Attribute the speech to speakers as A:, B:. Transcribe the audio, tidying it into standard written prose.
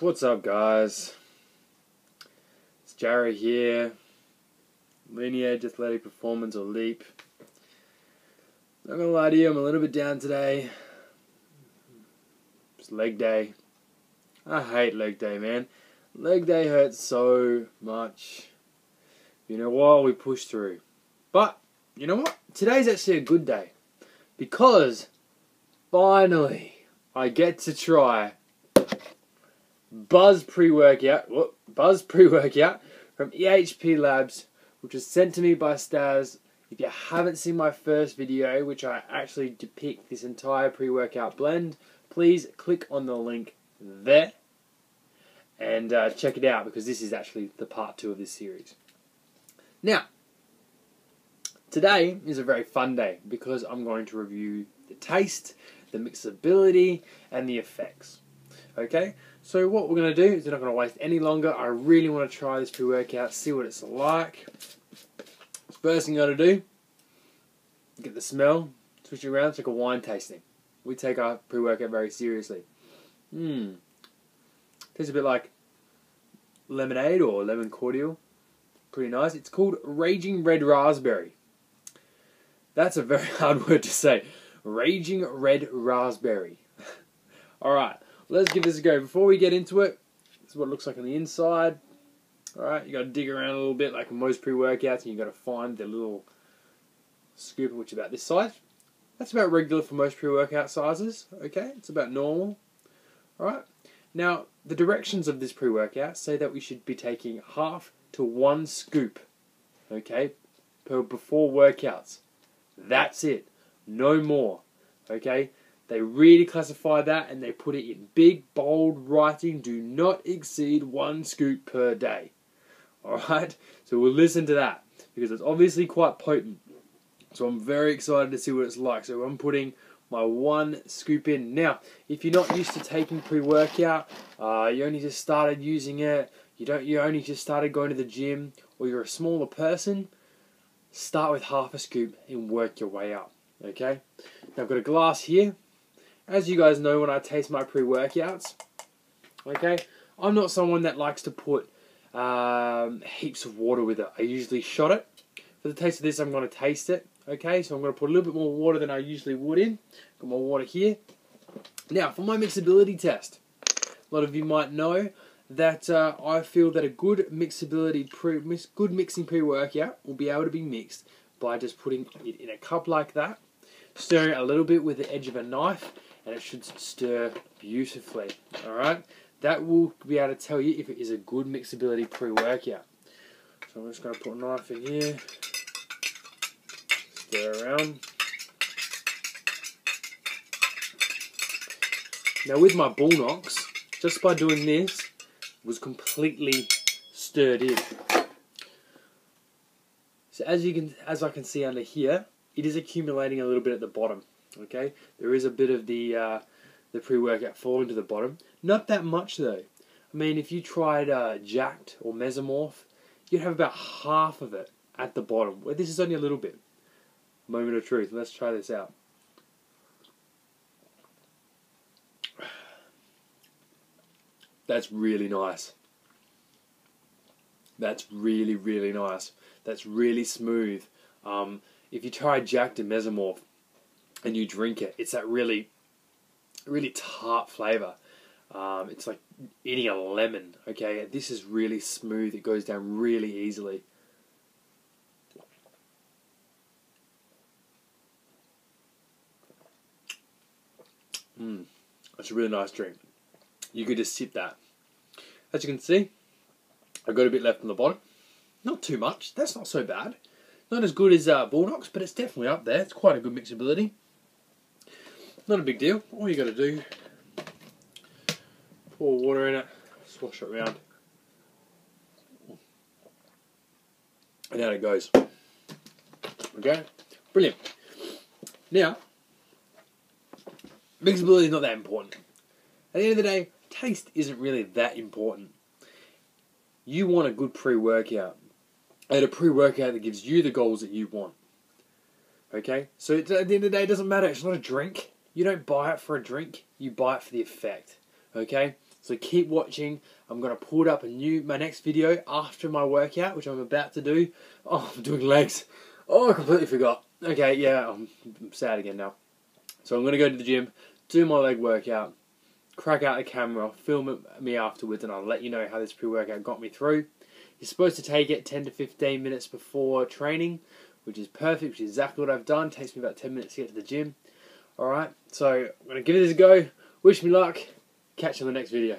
A: What's up, guys? It's Jarrah here. Lineage Athletic Performance or LEAP. Not gonna lie to you, I'm a little bit down today. It's leg day. I hate leg day, man. Leg day hurts so much. You know what? We push through. But, you know what? Today's actually a good day. Because, finally, I get to try Buzz pre-workout from EHP Labs, which was sent to me by Staz. If you haven't seen my first video, which I actually depict this entire pre-workout blend, please click on the link there and check it out, because this is actually the part 2 of this series. Now, today is a very fun day because I'm going to review the taste, the mixability, and the effects. Okay, so what we're going to do is we're not going to waste any longer. I really want to try this pre-workout, see what it's like. First thing you got to do, get the smell, switch it around. It's like a wine tasting. We take our pre-workout very seriously. Tastes a bit like lemonade or lemon cordial. Pretty nice. It's called Raging Red Raspberry. That's a very hard word to say. Raging Red Raspberry. Alright, let's give this a go. Before we get into it, this is what it looks like on the inside. Alright, you got to dig around a little bit like most pre-workouts, and you got to find the little scoop, which is about this size. That's about regular for most pre-workout sizes. Okay, it's about normal. Alright, now the directions of this pre-workout say that we should be taking half to 1 scoop, okay, before workouts. That's it. No more. Okay? They really classify that and they put it in big, bold writing. Do not exceed 1 scoop per day. Alright? So we'll listen to that, because it's obviously quite potent. So I'm very excited to see what it's like. So I'm putting my 1 scoop in. Now, if you're not used to taking pre-workout, you only just started using it, you only just started going to the gym, or you're a smaller person, start with half a scoop and work your way up. Okay? Now I've got a glass here. As you guys know, when I taste my pre-workouts, okay, I'm not someone that likes to put heaps of water with it. I usually shot it. For the taste of this, I'm going to taste it. Okay, so I'm going to put a little bit more water than I usually would in. Got my water here. Now, for my mixability test, a lot of you might know that I feel that a good good mixing pre-workout will be able to be mixed by just putting it in a cup like that, stirring it a little bit with the edge of a knife, and it should stir beautifully. Alright? That will be able to tell you if it is a good mixability pre-workout. So I'm just going to put a knife in here, stir around. Now with my bull knocks, just by doing this, was completely stirred in. So as I can see under here, it is accumulating a little bit at the bottom. Okay, there is a bit of the pre-workout falling to the bottom. Not that much though. I mean, if you tried Jacked or Mesomorph, you'd have about half of it at the bottom. Where this is only a little bit. Moment of truth. Let's try this out. That's really nice. That's really, really nice. That's really smooth. If you try Jacked and Mesomorph and you drink it, it's that really, really tart flavour. It's like eating a lemon. Okay, this is really smooth. It goes down really easily. That's a really nice drink. You could just sip that. As you can see, I've got a bit left on the bottom. Not too much. That's not so bad. Not as good as Bull Knocks, but it's definitely up there. It's quite a good mixability. Not a big deal. All you got to do, pour water in it, swash it around, and out it goes. Okay? Brilliant. Now, mixability is not that important. At the end of the day, taste isn't really that important. You want a good pre-workout, and a pre-workout that gives you the goals that you want. Okay? So at the end of the day, it doesn't matter. It's not a drink. You don't buy it for a drink. You buy it for the effect. Okay? So keep watching. I'm going to put up my next video after my workout, which I'm about to do. Oh, I'm doing legs. Oh, I completely forgot. Okay, yeah, I'm sad again now. So I'm going to go to the gym, do my leg workout, crack out the camera, film me afterwards, and I'll let you know how this pre-workout got me through. You're supposed to take it 10 to 15 minutes before training, which is perfect, which is exactly what I've done. It takes me about 10 minutes to get to the gym. Alright, so I'm going to give this a go. Wish me luck. Catch you in the next video.